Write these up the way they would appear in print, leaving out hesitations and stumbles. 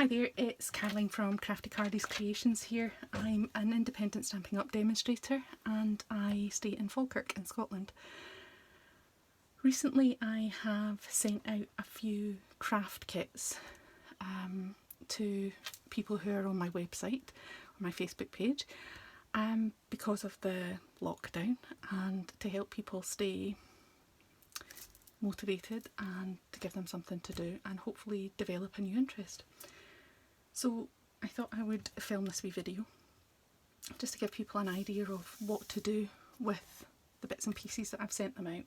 Hi there, it's Caroline from Crafty Cardies Creations here. I'm an independent Stampin' Up! Demonstrator and I stay in Falkirk in Scotland. Recently I have sent out a few craft kits to people who are on my website or my Facebook page because of the lockdown, and to help people stay motivated and to give them something to do and hopefully develop a new interest. So I thought I would film this wee video just to give people an idea of what to do with the bits and pieces that I've sent them out.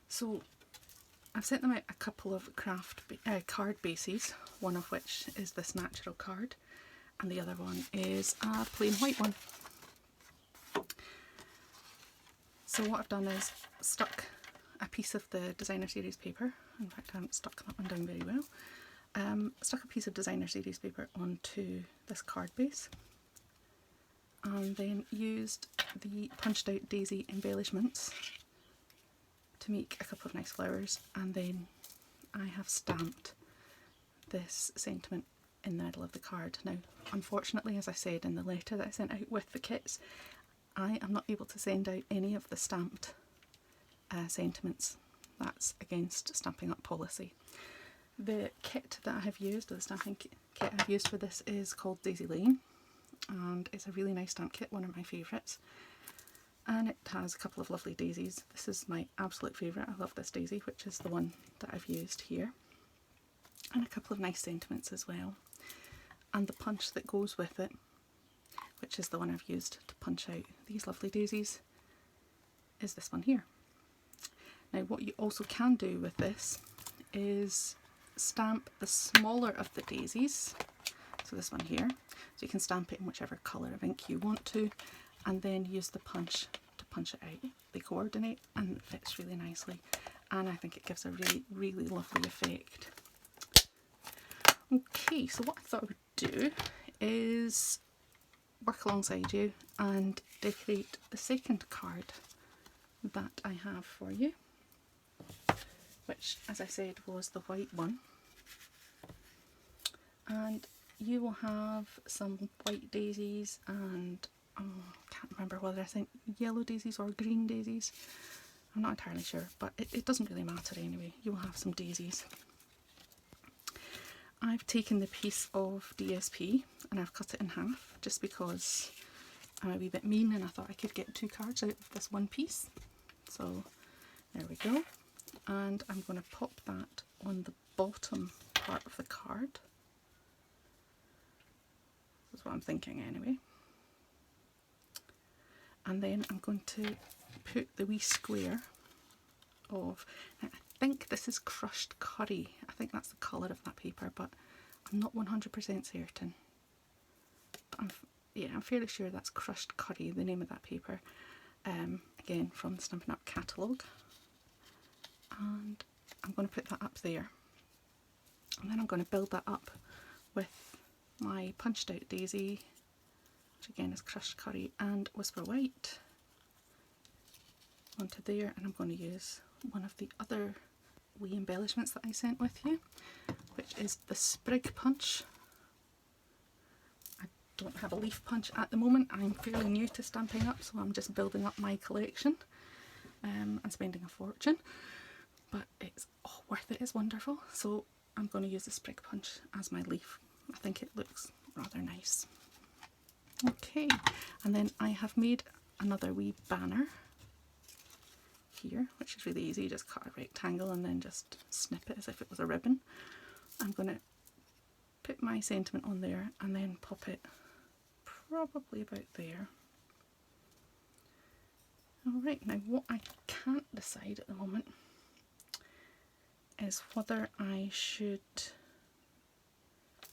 So I've sent them out a couple of card bases, one of which is this natural card and the other one is a plain white one. So what I've done is stuck a piece of the designer series paper. In fact, I haven't stuck that one down very well. Stuck a piece of designer series paper onto this card base and then used the punched out daisy embellishments to make a couple of nice flowers, and then I have stamped this sentiment in the middle of the card. Now unfortunately, as I said in the letter that I sent out with the kits, I am not able to send out any of the stamped sentiments. That's against Stampin' Up! Policy. The kit that I have used, or the stamping kit I've used for this, is called Daisy Lane, and it's a really nice stamp kit, one of my favourites, and it has a couple of lovely daisies. This is my absolute favourite. I love this daisy, which is the one that I've used here, and a couple of nice sentiments as well, and the punch that goes with it, which is the one I've used to punch out these lovely daisies, is this one here. Now what you also can do with this is stamp the smaller of the daisies, so this one here, so you can stamp it in whichever colour of ink you want to, and then use the punch to punch it out. They coordinate and it fits really nicely, and I think it gives a really lovely effect. Okay, so what I thought I would do is work alongside you and decorate the second card that I have for you, which, as I said, was the white one. And you will have some white daisies and I can't remember whether I think yellow daisies or green daisies. I'm not entirely sure, but it doesn't really matter anyway. You will have some daisies. I've taken the piece of DSP and I've cut it in half just because I'm a wee bit mean and I thought I could get two cards out of this one piece. So there we go. And I'm going to pop that on the bottom part of the card. That's what I'm thinking anyway. And then I'm going to put the wee square of, I think this is crushed curry. I think that's the colour of that paper, but I'm not 100% certain. But I'm fairly sure that's crushed curry, the name of that paper. Again, from the Stampin' Up! Catalogue. And I'm going to put that up there, and then I'm going to build that up with my punched out daisy, which again is crushed curry, and Whisper White onto there, and I'm going to use one of the other wee embellishments that I sent with you, which is the Sprig Punch. I don't have a leaf punch at the moment. I'm fairly new to Stampin' Up!, so I'm just building up my collection and spending a fortune. But it's worth it, it's wonderful. So I'm going to use the Sprig Punch as my leaf. I think it looks rather nice. Okay, and then I have made another wee banner here, which is really easy. You just cut a rectangle and then just snip it as if it was a ribbon. I'm going to put my sentiment on there and then pop it probably about there. Alright, now what I can't decide at the moment is whether I should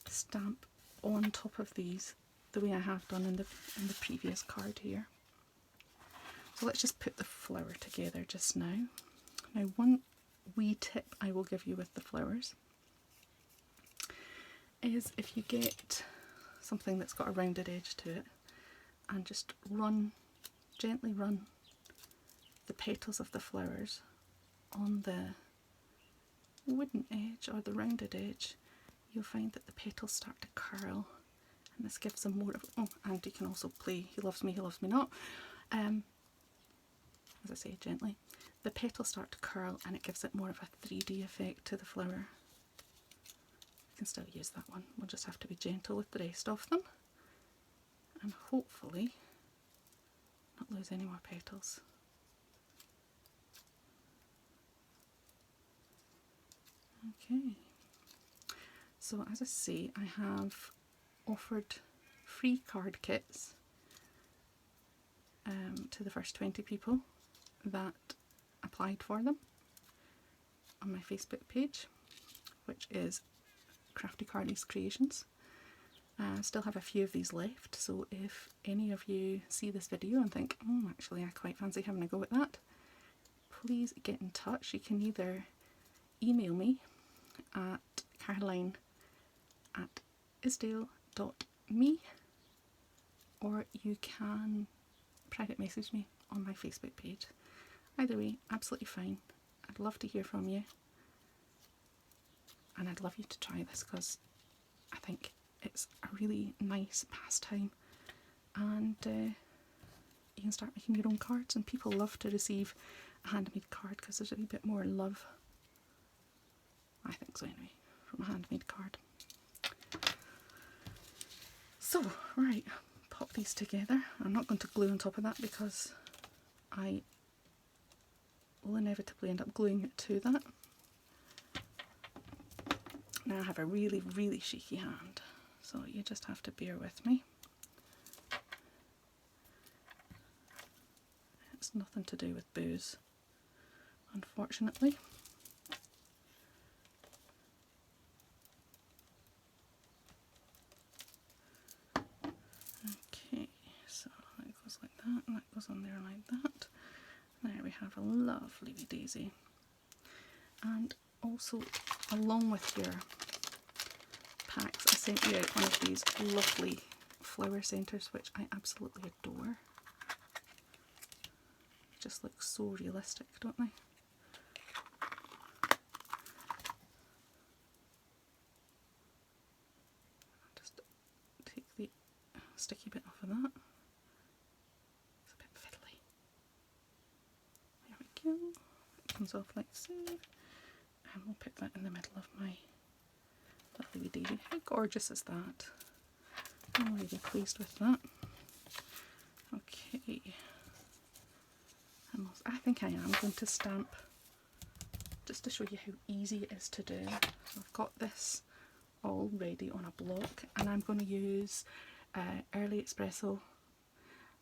stamp on top of these the way I have done in the previous card here. So let's just put the flower together just now. Now one wee tip I will give you with the flowers is if you get something that's got a rounded edge to it and just gently run the petals of the flowers on the wooden edge or the rounded edge, you'll find that the petals start to curl, and this gives them more of, oh, and you can also play he loves me not, as I say, gently. The petals start to curl and it gives it more of a 3D effect to the flower. You can still use that one, we'll just have to be gentle with the rest of them and hopefully not lose any more petals. Okay, so as I say, I have offered free card kits to the first 20 people that applied for them on my Facebook page, which is Crafty Carly's Creations. I still have a few of these left, so if any of you see this video and think, oh, actually I quite fancy having a go at that, please get in touch. You can either email me at caroline@isdale.me, or you can private message me on my Facebook page. Either way, absolutely fine. I'd love to hear from you, and I'd love you to try this because I think it's a really nice pastime, and you can start making your own cards, and people love to receive a handmade card because there's a wee bit more love, I think so anyway, from a handmade card. So, right, pop these together. I'm not going to glue on top of that because I will inevitably end up gluing it to that. Now I have a really, really shaky hand, so you just have to bear with me. It's nothing to do with booze, unfortunately. Okay, so that goes like that, and that goes on there like that. There we have a lovely wee daisy. And also, along with your packs, I sent you out one of these lovely flower centres, which I absolutely adore. Just look so realistic, don't they? Just take the sticky bit off of that. It's a bit fiddly. There we go. It comes off like so. And we'll put that in the middle of my lovely wee daisy. How gorgeous is that? I'm really pleased with that. Okay. I think I am going to stamp just to show you how easy it is to do. So I've got this all ready on a block, and I'm going to use Early Espresso,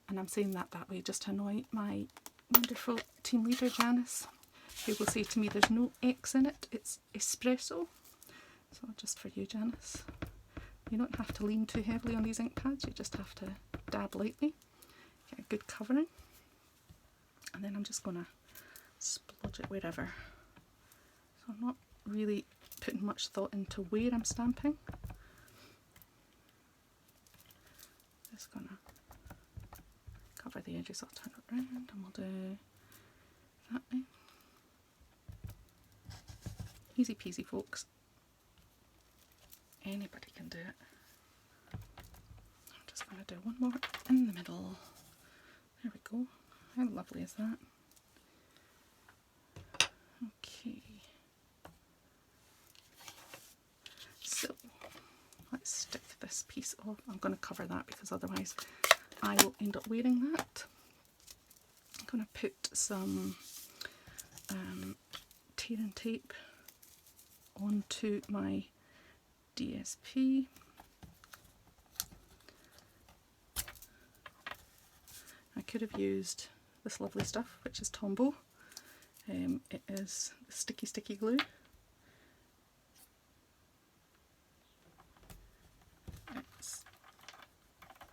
and I'm saying that way just to annoy my wonderful team leader Janice, who will say to me there's no X in it, it's espresso. So just for you, Janice, you don't have to lean too heavily on these ink pads, you just have to dab lightly, get a good covering. And then I'm just going to splodge it wherever. So I'm not really putting much thought into where I'm stamping. Just going to cover the edges. I'll turn it around and we'll do that way. Easy peasy, folks. Anybody can do it. I'm just going to do one more in the middle. There we go. How lovely is that? Okay. So let's stick this piece off. I'm going to cover that because otherwise I will end up wearing that. I'm going to put some tear and tape onto my DSP. I could have used this lovely stuff, which is Tombow. It is sticky glue. It's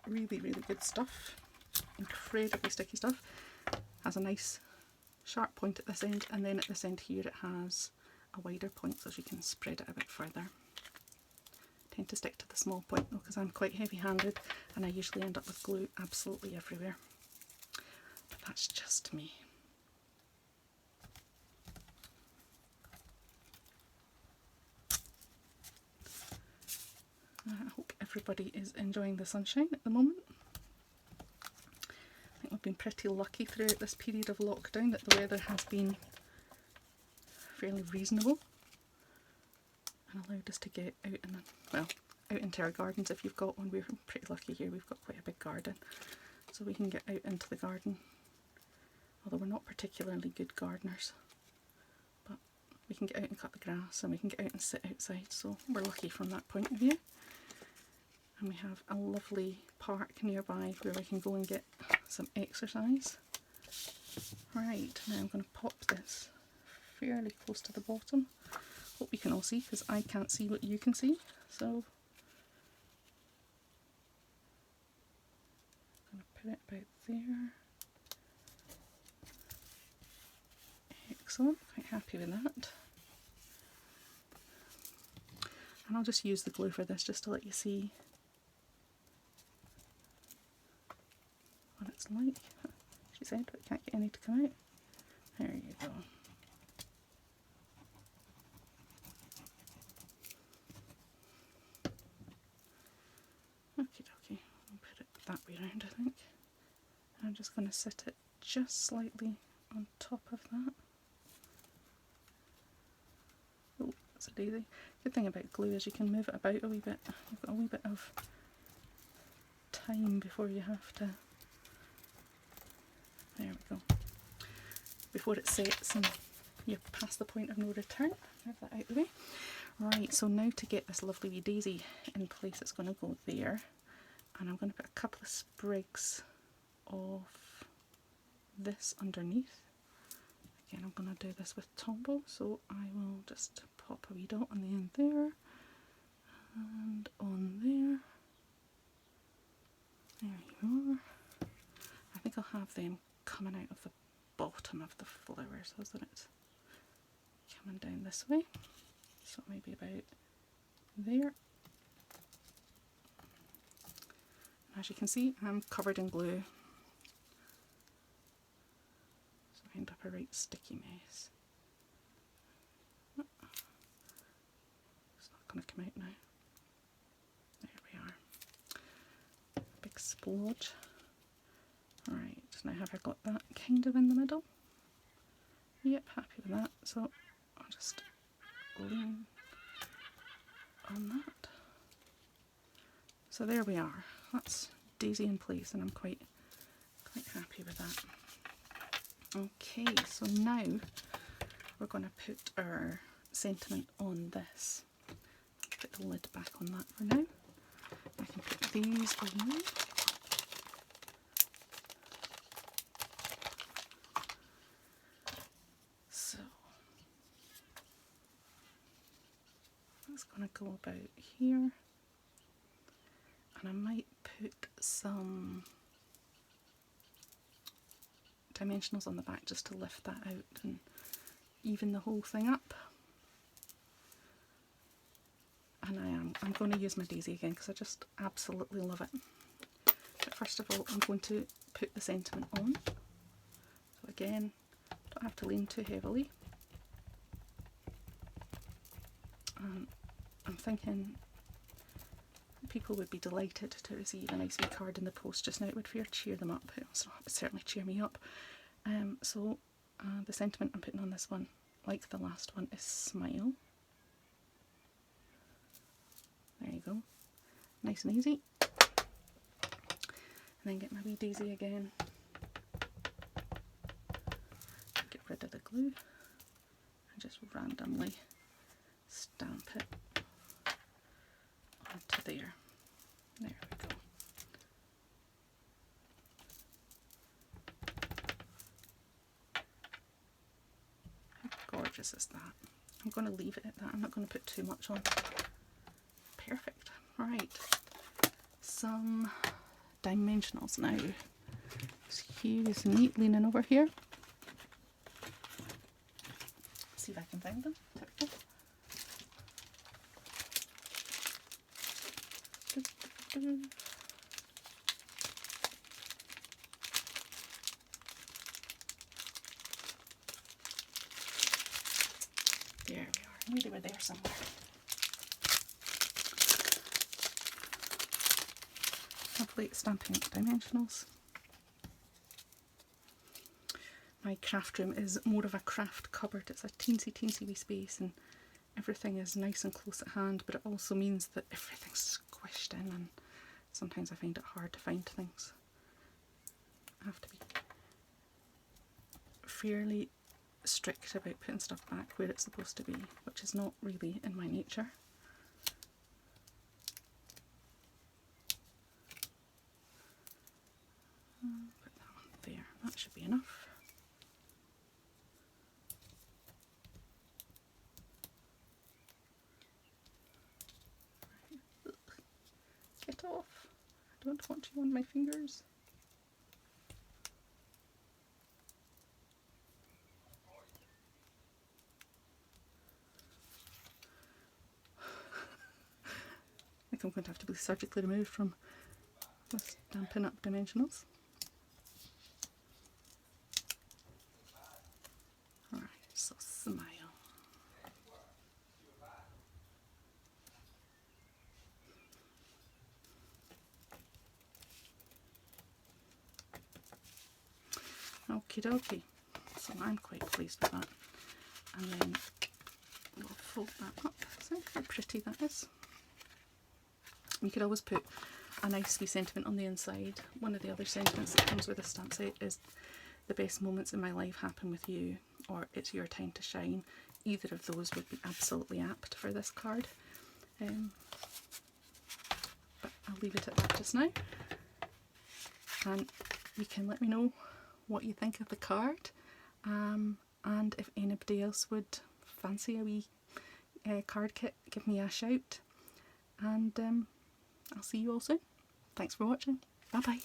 really, really good stuff. Incredibly sticky stuff. Has a nice sharp point at this end, and then at this end here it has a wider point so you can spread it a bit further. I tend to stick to the small point though because I'm quite heavy-handed and I usually end up with glue absolutely everywhere. But that's just me. everybody is enjoying the sunshine at the moment. I think we've been pretty lucky throughout this period of lockdown that the weather has been fairly reasonable and allowed us to get out out into our gardens if you've got one. We're pretty lucky here, we've got quite a big garden, so we can get out into the garden, although we're not particularly good gardeners, but we can get out and cut the grass and we can get out and sit outside, so we're lucky from that point of view. And we have a lovely park nearby where we can go and get some exercise. Right, now I'm going to pop this fairly close to the bottom. Hope you can all see, because I can't see what you can see. So I'm going to put it about there. Excellent, quite happy with that. And I'll just use the glue for this just to let you see what it's like. She said, but can't get any to come out. There you go. Okie dokie, I'll put it that way around, I think. I'm just going to sit it just slightly on top of that. Oh, that's a daisy. Good thing about glue is you can move it about a wee bit. You've got a wee bit of time before you have to. There we go. Before it sets and you're past the point of no return. Move that out of the way. Right, so now to get this lovely wee daisy in place, it's going to go there. And I'm going to put a couple of sprigs of this underneath. Again, I'm going to do this with Tombow, so I will just pop a wee dot on the end there. And on there. There you are. I think I'll have them coming out of the bottom of the flowers, so that it's coming down this way. So maybe about there. As you can see, I'm covered in glue, so I end up a right sticky mess. It's not going to come out now. There we are. Big splodge. Right, now have I got that kind of in the middle? Yep, happy with that. So I'll just lean on that. So there we are. That's daisy in place, and I'm quite happy with that. Okay, so now we're going to put our sentiment on this. Put the lid back on that for now. I can put these away. So that's going to go about here. And I might put some dimensionals on the back just to lift that out and even the whole thing up. And I'm going to use my daisy again because I just absolutely love it. But first of all, I'm going to put the sentiment on. So again, don't have to lean too heavily. I'm thinking people would be delighted to receive a nice wee card in the post just now. It would cheer them up. It would certainly cheer me up. So the sentiment I'm putting on this one, like the last one, is smile. There you go. Nice and easy. And then get my wee daisy again. Get rid of the glue. And just randomly stamp it onto there. There we go. How gorgeous is that? I'm going to leave it at that. I'm not going to put too much on. Perfect. Right. Some dimensionals now. Hugh is neat leaning over here. See if I can find them. Typical. There we are. I knew they were there somewhere. plate Stampin' Up! Dimensionals. My craft room is more of a craft cupboard. It's a teensy wee space and everything is nice and close at hand, but it also means that everything's squished in and sometimes I find it hard to find things. I have to be fairly strict about putting stuff back where it's supposed to be, which is not really in my nature. Put that one there, that should be enough. Get off, I don't want you on my fingers. I think I'm going to have to be surgically removed from the Stampin' Up! Dimensionals. Alright, so smile. Okie dokie, so I'm quite pleased with that. And then we'll fold that up. See how pretty that is. You could always put a nice wee sentiment on the inside. One of the other sentiments that comes with a stamp set is the best moments in my life happen with you, or it's your time to shine. Either of those would be absolutely apt for this card. But I'll leave it at that just now. And you can let me know what you think of the card, and if anybody else would fancy a wee card kit, give me a shout, and I'll see you all soon. Thanks for watching. Bye bye.